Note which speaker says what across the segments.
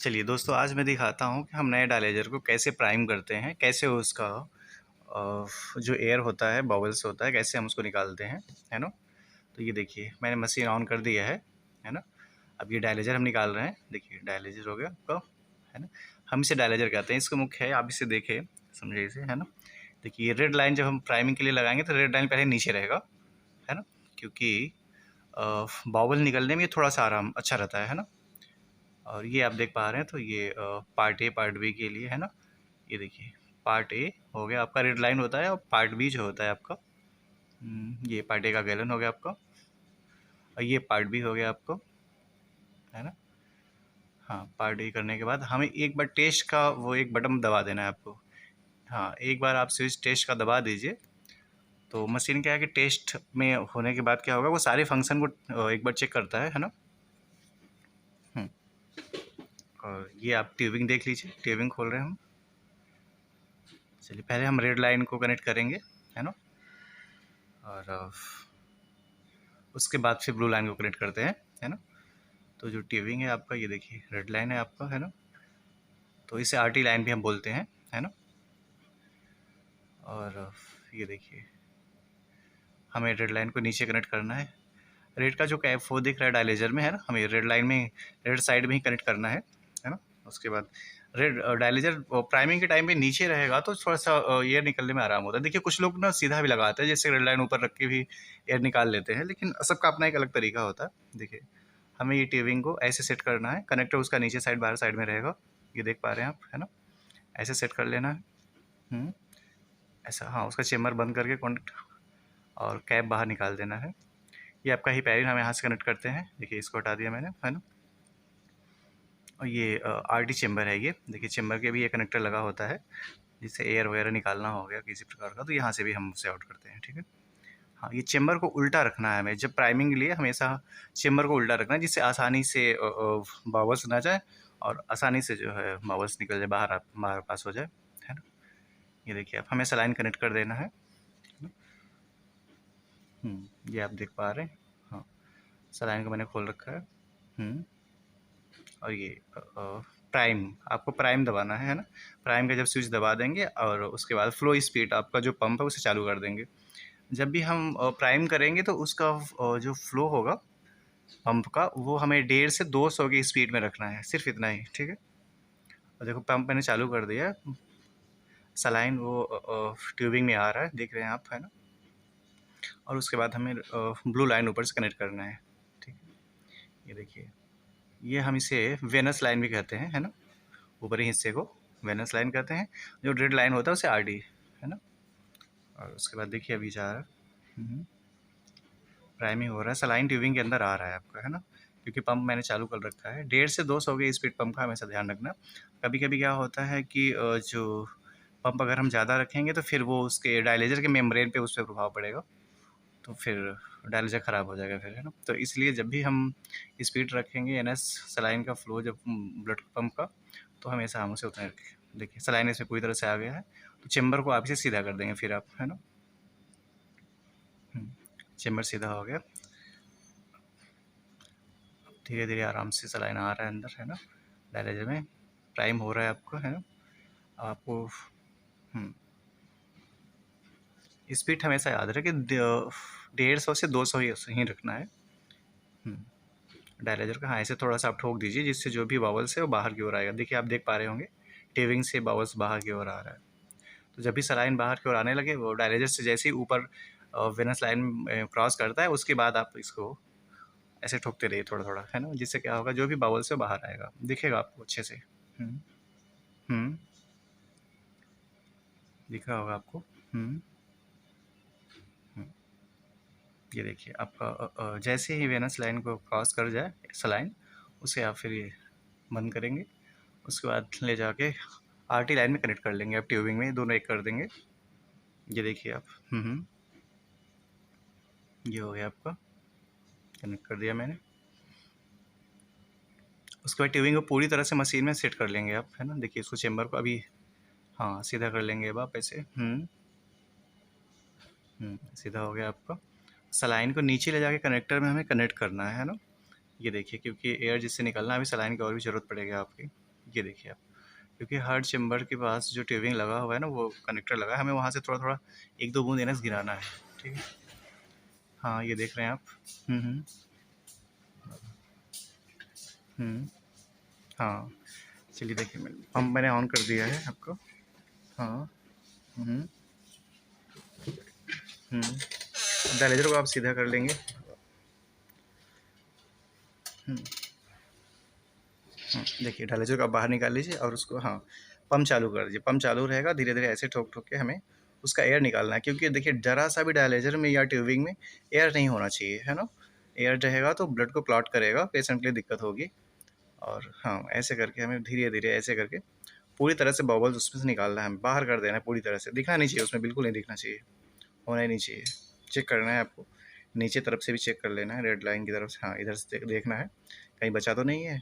Speaker 1: चलिए दोस्तों, आज मैं दिखाता हूँ कि हम नए डायलेजर को कैसे प्राइम करते हैं, कैसे उसका जो एयर होता है, बबल्स होता है, कैसे हम उसको निकालते हैं, है ना? तो ये देखिए, मैंने मशीन ऑन कर दिया है ना? अब ये डायलेजर हम निकाल रहे हैं। देखिए डायलेजर हो गया आपका, है ना? हम इसे डायलेजर कहते हैं, इसका मुख्य है, आप इसे देखें, समझिए इसे, है ना? देखिए ये रेड लाइन जब हम प्राइमिंग के लिए लगाएंगे तो रेड लाइन पहले नीचे रहेगा, है ना? क्योंकि बाउल निकलने में थोड़ा सा आराम अच्छा रहता है ना? और ये आप देख पा रहे हैं, तो ये पार्ट ए पार्ट बी के लिए है ना। ये देखिए, पार्ट ए हो गया आपका, रेड लाइन होता है, और पार्ट बी जो होता है आपका, ये पार्ट ए का गैलन हो गया आपका, और ये पार्ट बी हो गया आपको, है ना। हाँ, पार्ट ए करने के बाद हमें एक बार टेस्ट का वो एक बटन दबा देना है आपको। हाँ, एक बार आप स्विच टेस्ट का दबा दीजिए, तो मशीन क्या है कि टेस्ट में होने के बाद क्या होगा, वो सारे फंक्शन को एक बार चेक करता है ना। हम्म, और ये आप ट्यूबिंग देख लीजिए, ट्यूबिंग खोल रहे हैं हम। चलिए पहले हम रेड लाइन को कनेक्ट करेंगे, है ना, और उसके बाद फिर ब्लू लाइन को कनेक्ट करते हैं, है ना। तो जो ट्यूबिंग है आपका, ये देखिए रेड लाइन है आपका, है ना, तो इसे आरटी लाइन भी हम बोलते हैं, है ना। और ये देखिए, हमें रेड लाइन को नीचे कनेक्ट करना है। रेड का जो कैप वो दिख रहा है डायलेजर में, है ना, हमें रेड लाइन में, रेड साइड में ही कनेक्ट करना है ना। उसके बाद रेड डायलेजर प्राइमिंग के टाइम पे नीचे रहेगा तो थोड़ा सा एयर निकलने में आराम होता है। देखिए कुछ लोग ना सीधा भी लगाते हैं, जैसे रेड लाइन ऊपर रख के भी एयर निकाल लेते हैं, लेकिन सबका अपना एक अलग तरीका होता है। देखिए हमें ये ट्यूबिंग को ऐसे सेट करना है, कनेक्टर उसका नीचे साइड बाहर साइड में रहेगा, ये देख पा रहे हैं आप, है ना। ऐसे सेट कर लेना है। ऐसा, हाँ, उसका चेम्बर बंद करके कॉन्टेक्ट और कैप बाहर निकाल देना है। ये आपका ही पैरिन हम यहाँ से कनेक्ट करते हैं। देखिए इसको हटा दिया मैंने, है ना। और ये आरटी चेम्बर है, ये देखिए चेम्बर के भी ये कनेक्टर लगा होता है, जिससे एयर वगैरह निकालना हो गया किसी प्रकार का, तो यहाँ से भी हम उसे आउट करते हैं, ठीक है। हाँ, ये चेम्बर को उल्टा रखना है हमें, जब प्राइमिंग के लिए हमेशा चेम्बर को उल्टा रखना है, जिससे आसानी से बावल्स ना जाए और आसानी से जो है बावल्स निकल जाए, बाहर बाहर पास हो जाए, है ना। ये देखिए अब हमें सलाइन कनेक्ट कर देना है। ये आप देख पा रहे हैं, हाँ, सलाइन को मैंने खोल रखा है। और ये प्राइम, आपको प्राइम दबाना है ना। प्राइम का जब स्विच दबा देंगे और उसके बाद फ्लो स्पीड आपका जो पंप है उसे चालू कर देंगे। जब भी हम प्राइम करेंगे तो उसका जो फ्लो होगा पंप का, वो हमें 150 से 200 की स्पीड में रखना है, सिर्फ इतना ही, ठीक है। और देखो पंप मैंने चालू कर दिया, सलाइन वो ट्यूबिंग में आ रहा है, देख रहे हैं आप, है ना। और उसके बाद हमें ब्लू लाइन ऊपर से कनेक्ट करना है, ठीक है। ये देखिए, ये हम इसे वेनस लाइन भी कहते हैं, है ना। ऊपरी हिस्से को वेनस लाइन कहते हैं, जो रेड लाइन होता है उसे आरडी, है ना। और उसके बाद देखिए अभी जा रहा है, प्राइमिंग हो रहा है, सलाइन ट्यूबिंग के अंदर आ रहा है आपका, है ना। क्योंकि पंप मैंने चालू कर रखा है, 150 से 200 की स्पीड पंप का हमेशा ध्यान रखना। कभी कभी क्या होता है कि जो पंप अगर हम ज़्यादा रखेंगे तो फिर वो उसके डायलेजर के मेम्ब्रेन पे उस पर प्रभाव पड़ेगा, तो फिर डायलेजर ख़राब हो जाएगा फिर, है ना। तो इसलिए जब भी हम स्पीड रखेंगे एनएस सलाइन का फ्लो जब ब्लड पंप का, तो हमेशा हम उसे उतना रखें। देखिए सलाइन इसमें पूरी तरह से आ गया है, तो चेम्बर को आप इसे सीधा कर देंगे फिर आप, है ना। चेम्बर सीधा हो गया, धीरे धीरे आराम से सलाइन आ रहा है अंदर, है ना। डायलेजर में प्राइम हो रहा है आपको, है ना। आपको स्पीड हमेशा याद रहे कि 150 से 200 ही रखना है डायलेजर का। हाँ, ऐसे थोड़ा सा आप ठोक दीजिए, जिससे जो भी बावल्स है वो बाहर की ओर आएगा। देखिए आप देख पा रहे होंगे टेविंग से बावल्स बाहर की ओर आ रहा है। तो जब भी सलाइन बाहर की ओर आने लगे, वो डायलेजर से जैसे ही ऊपर वेनस लाइन क्रॉस करता है, उसके बाद आप इसको ऐसे ठोकते रहिए थोड़ा थोड़ा, है ना। जिससे क्या होगा, जो भी बावल्स है बाहर आएगा, दिखेगा आपको अच्छे से। हम्म हम्म, दिख रहा होगा आपको। हम्म हम्म। ये देखिए आपका जैसे ही वेनस लाइन को क्रॉस कर जाए सलाइन, उसे आप फिर ये बंद करेंगे। उसके बाद ले जाके आरटी लाइन में कनेक्ट कर लेंगे, आप ट्यूबिंग में दोनों एक कर देंगे। ये देखिए आप, ये हो गया आपका, कनेक्ट कर दिया मैंने। उसके बाद ट्यूबिंग को पूरी तरह से मशीन में सेट कर लेंगे आप, है ना। देखिए इसको चेम्बर को अभी, हाँ, सीधा कर लेंगे अब आप ऐसे। सीधा हो गया आपका। सलाइन को नीचे ले जाके कनेक्टर में हमें कनेक्ट करना है ना। ये देखिए, क्योंकि एयर जिससे निकलना है, अभी सलाइन की और भी ज़रूरत पड़ेगी आपकी। ये देखिए आप, क्योंकि हर चेम्बर के पास जो ट्यूबिंग लगा हुआ है ना, वो कनेक्टर लगा है, हमें वहाँ से थोड़ा थोड़ा 1-2 बूंद एनएस गिराना है। ठीक है, हाँ ये देख रहे हैं आप। हम्म। हम्म। हाँ चलिए देखिए, पंप मैंने ऑन कर दिया है आपको। हाँ। हम्म। हम्म। डायलेटर को आप सीधा कर लेंगे। हम्म। देखिए डायलेटर को आप बाहर निकाल लीजिए और उसको, हाँ, पंप चालू कर दीजिए। पंप चालू रहेगा, धीरे धीरे ऐसे ठोक ठोक के हमें उसका एयर निकालना है, क्योंकि देखिए ज़रा सा भी डायलेटर में या ट्यूबिंग में एयर नहीं होना चाहिए, है ना। एयर रहेगा तो ब्लड को क्लॉट करेगा, पेशेंट के लिए दिक्कत होगी। और हाँ, ऐसे करके हमें धीरे धीरे ऐसे करके पूरी तरह से बबल्स उसमें से निकालना है, हमें बाहर कर देना है पूरी तरह से। दिखना नहीं चाहिए उसमें, बिल्कुल नहीं दिखना चाहिए, होना ही नहीं चाहिए। चेक करना है आपको, नीचे तरफ से भी चेक कर लेना है, रेड लाइन की तरफ से, हाँ इधर से देखना है कहीं बचा तो नहीं है।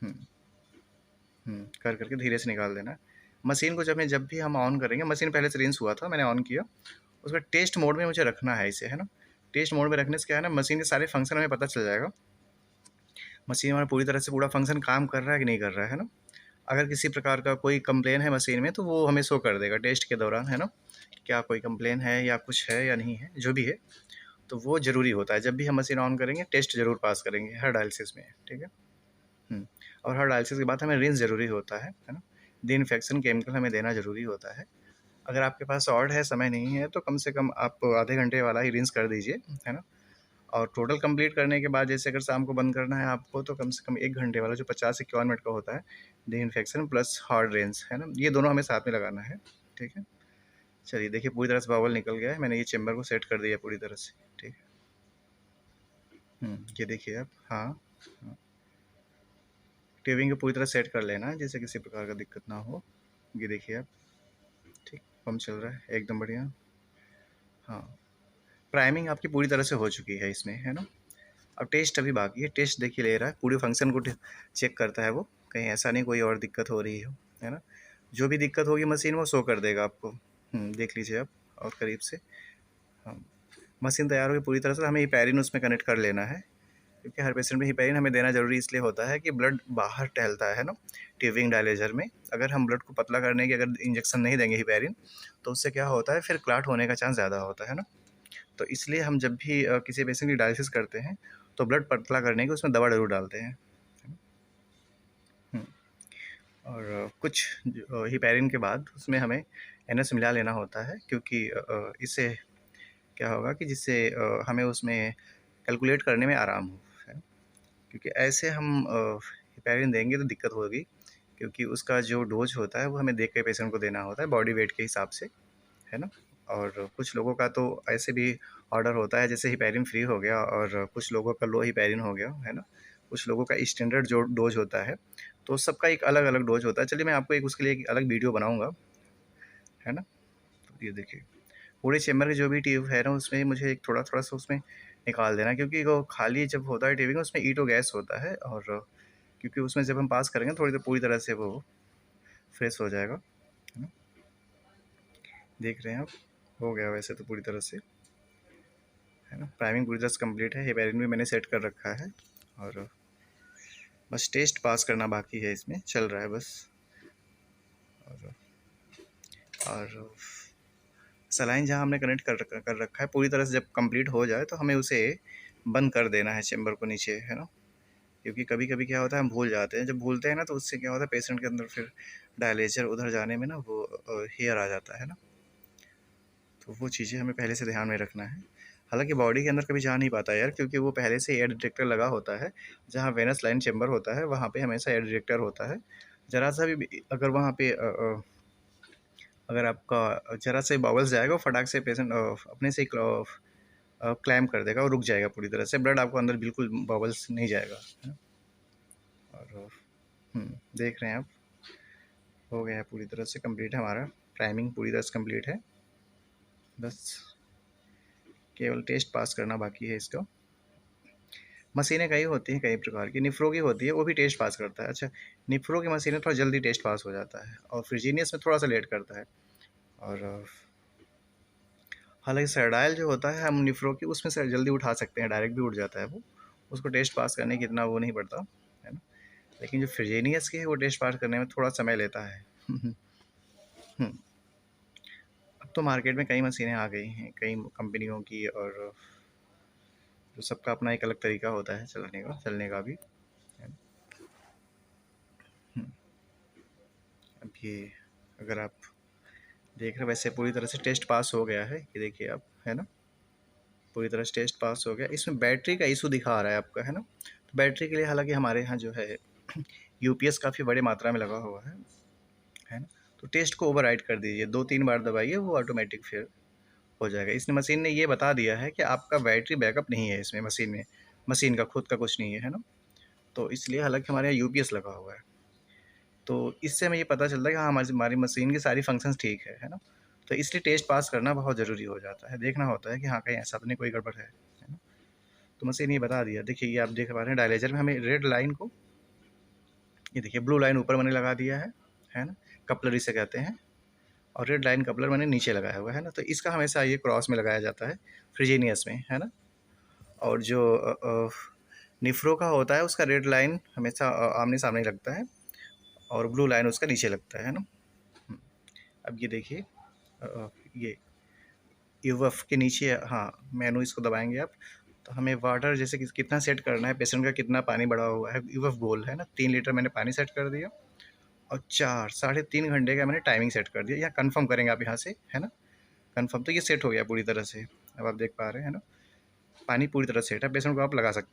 Speaker 1: हम्म। कर करके धीरे से निकाल देना है। मशीन को जब भी हम ऑन करेंगे, मशीन पहले से रिंस हुआ था, मैंने ऑन किया, उसमें टेस्ट मोड में मुझे रखना है इसे, है ना। टेस्ट मोड में रखने से क्या है ना, मशीन के सारे फंक्शन हमें पता चल जाएगा, मशीन हमारा पूरी तरह से पूरा फंक्शन काम कर रहा है कि नहीं कर रहा है ना। अगर किसी प्रकार का कोई कंप्लेन है मशीन में, तो वो हमें शो कर देगा टेस्ट के दौरान, है ना, क्या कोई कंप्लेन है या कुछ है या नहीं है, जो भी है। तो वो ज़रूरी होता है, जब भी हम मशीन ऑन करेंगे टेस्ट ज़रूर पास करेंगे हर डायलिसिस में। ठीक है। हुँ। और हर डायलिसिस के बाद हमें रिंस ज़रूरी होता है ना? डिइन्फेक्शन केमिकल हमें देना ज़रूरी होता है। अगर आपके पास शॉर्ट है, समय नहीं है, तो कम से कम आप आधे घंटे वाला ही रिंस कर दीजिए, है ना? और टोटल कंप्लीट करने के बाद, जैसे अगर शाम को बंद करना है आपको, तो कम से कम 1 घंटे वाला जो 50 से 51 मिनट का होता है, डिइन्फेक्शन प्लस हार्ड रिंस, है ना? ये दोनों हमें साथ में लगाना है, ठीक है? चलिए देखिए, पूरी तरह से बाउल निकल गया है, मैंने ये चेंबर को सेट कर दिया पूरी तरह से, ठीक है? ये देखिए आप, हाँ, हाँ। ट्यूबिंग को पूरी तरह सेट कर लेना है, जिससे किसी प्रकार का दिक्कत ना हो। ये देखिए आप, ठीक, पंप चल रहा है एकदम बढ़िया। हाँ, प्राइमिंग आपकी पूरी तरह से हो चुकी है इसमें, है ना। अब टेस्ट अभी बाकी है, टेस्ट देखिए ले रहा है, पूरे फंक्शन को चेक करता है वो, कहीं ऐसा नहीं कोई और दिक्कत हो रही है ना। जो भी दिक्कत होगी मशीन वो शो कर देगा आपको। देख लीजिए आप और करीब से। हाँ, मशीन तैयार होगी पूरी तरह से, हमें हिपैरिन उसमें कनेक्ट कर लेना है, क्योंकि हर पेशेंट में हिपैरिन हमें देना ज़रूरी इसलिए होता है कि ब्लड बाहर टहलता है ना ट्यूबिंग डायलेजर में। अगर हम ब्लड को पतला करने की अगर इंजेक्शन नहीं देंगे हिपैरिन, तो उससे क्या होता है, फिर क्लाट होने का चांस ज़्यादा होता है ना। तो इसलिए हम जब भी किसी पेशेंट की डायलिसिस करते हैं, तो ब्लड पतला करने की उसमें दवा ज़रूर डालते हैं। हुँ, और कुछ हिपैरिन के बाद उसमें हमें एनएस मिला लेना होता है, क्योंकि इससे क्या होगा कि जिससे हमें उसमें कैलकुलेट करने में आराम हो, है ना? क्योंकि ऐसे हम हेपेरिन देंगे तो दिक्कत होगी, क्योंकि उसका जो डोज होता है वो हमें देख के पेशेंट को देना होता है बॉडी वेट के हिसाब से, है ना। और कुछ लोगों का तो ऐसे भी ऑर्डर होता है, जैसे हिपैरिन फ्री हो गया, और कुछ लोगों का लो हिपैरिन हो गया, है ना। कुछ लोगों का स्टैंडर्ड जो डोज होता है, तो सबका एक अलग अलग डोज होता है। चलिए मैं आपको एक उसके लिए एक अलग वीडियो बनाऊंगा, है ना। तो ये देखिए, पूरे चेम्बर की जो भी ट्यूब है ना, उसमें मुझे एक थोड़ा थोड़ा सा उसमें निकाल देना, क्योंकि वो खाली जब होता है ट्यूबिंग, उसमें ईटो गैस होता है, और क्योंकि उसमें जब हम पास करेंगे थोड़ी देर, पूरी तरह से वो फ्रेश हो जाएगा, है ना। देख रहे हैं आप, हो गया वैसे तो पूरी तरह से, है ना। प्राइमिंग पूरी तरह से कंप्लीट है, हेपेरिन भी मैंने सेट कर रखा है, और बस टेस्ट पास करना बाकी है, इसमें चल रहा है बस। और सलाइन जहाँ हमने कनेक्ट कर रखा है, पूरी तरह से जब कंप्लीट हो जाए तो हमें उसे बंद कर देना है चेम्बर को नीचे, है ना। क्योंकि कभी कभी क्या होता है, हम भूल जाते हैं, जब भूलते हैं ना, तो उससे क्या होता है, पेशेंट के अंदर फिर डायलेचर उधर जाने में ना वो हेयर आ जाता है ना। तो वो चीज़ें हमें पहले से ध्यान में रखना है। हालांकि बॉडी के अंदर कभी जा नहीं पाता यार, क्योंकि वो पहले से एयर डिटेक्टर लगा होता है, जहाँ वेनस लाइन चेम्बर होता है वहाँ पे हमेशा एयर डिटेक्टर होता है। ज़रा सा भी अगर वहाँ पे अगर आपका ज़रा से बाउल्स जाएगा, फटाक से पेशेंट अपने से क्लैम कर देगा और रुक जाएगा पूरी तरह से, ब्लड आपको अंदर बिल्कुल बाउल्स नहीं जाएगा, है ना। और देख रहे हैं आप, हो गया है पूरी तरह से कंप्लीट है हमारा, प्राइमिंग पूरी तरह से कंप्लीट है, बस केवल टेस्ट पास करना बाकी है इसका। मशीनें कई होती हैं, कई प्रकार की, निफ्रो की होती है, वो भी टेस्ट पास करता है। अच्छा, निफ्रो की मशीनें थोड़ा जल्दी टेस्ट पास हो जाता है, और फ्रिजीनियस में थोड़ा सा लेट करता है। और हालांकि सर्डाइल जो होता है हम निफ्रो की, उसमें से जल्दी उठा सकते हैं, डायरेक्ट भी उठ जाता है वो, उसको टेस्ट पास करने की इतना वो नहीं पड़ता, है ना। लेकिन जो फ्रिजेनियस की है वो टेस्ट पास करने में थोड़ा समय लेता है। हम्म, अब तो मार्केट में कई मशीनें आ गई हैं कई कंपनियों की, और जो सबका अपना एक अलग तरीका होता है चलने का भी। हम्म, अब ये अगर आप देख रहे हो, वैसे पूरी तरह से टेस्ट पास हो गया है, ये देखिए आप, है ना, पूरी तरह से टेस्ट पास हो गया। इसमें बैटरी का इशू दिखा रहा है आपका, है ना, तो बैटरी के लिए हालांकि हमारे यहाँ जो है यूपीएस काफ़ी बड़े मात्रा में लगा हुआ है ना, तो टेस्ट को ओवरराइड कर दीजिए, 2-3 बार दबाइए, वो ऑटोमेटिक फिर हो जाएगा। इसने मशीन ने ये बता दिया है कि आपका बैटरी बैकअप नहीं है इसमें, मशीन का खुद का कुछ नहीं है ना, तो इसलिए हालांकि हमारे यहाँ यूपीएस लगा हुआ है, तो इससे हमें ये पता चलता है कि हाँ हमारी मशीन की सारी फंक्शंस ठीक है ना, तो इसलिए टेस्ट पास करना बहुत ज़रूरी हो जाता है, देखना होता है कि हाँ कहीं ऐसा तो नहीं कोई गड़बड़ है ना। तो मशीन ये बता दिया, देखिए ये आप देख पा रहे हैं डायलेजर में हमें रेड लाइन को, ये देखिए ब्लू लाइन ऊपर मैंने लगा दिया है ना, कपलर इसे कहते हैं, और रेड लाइन कपलर मैंने नीचे लगाया हुआ है ना, तो इसका हमेशा ये क्रॉस में लगाया जाता है फ्रिजीनियस में, है ना। और जो निफ्रो का होता है उसका रेड लाइन हमेशा आमने सामने लगता है, और ब्लू लाइन उसका नीचे लगता है ना। अब ये देखिए ये यूएफ के नीचे, हाँ मेनू इसको दबाएंगे आप, तो हमें वाटर जैसे कि कितना सेट करना है, पेशेंट का कितना पानी बढ़ा हुआ है, यूएफ गोल है ना, 3 लीटर मैंने पानी सेट कर दिया, और 4 साढ़े 3 घंटे का मैंने टाइमिंग सेट कर दिया, या कंफर्म करेंगे आप यहाँ से, है ना, कंफर्म, तो ये सेट हो गया पूरी तरह से। अब आप देख पा रहे हैं ना, पानी पूरी तरह सेट है, पेशेंट को आप लगा सकते हैं।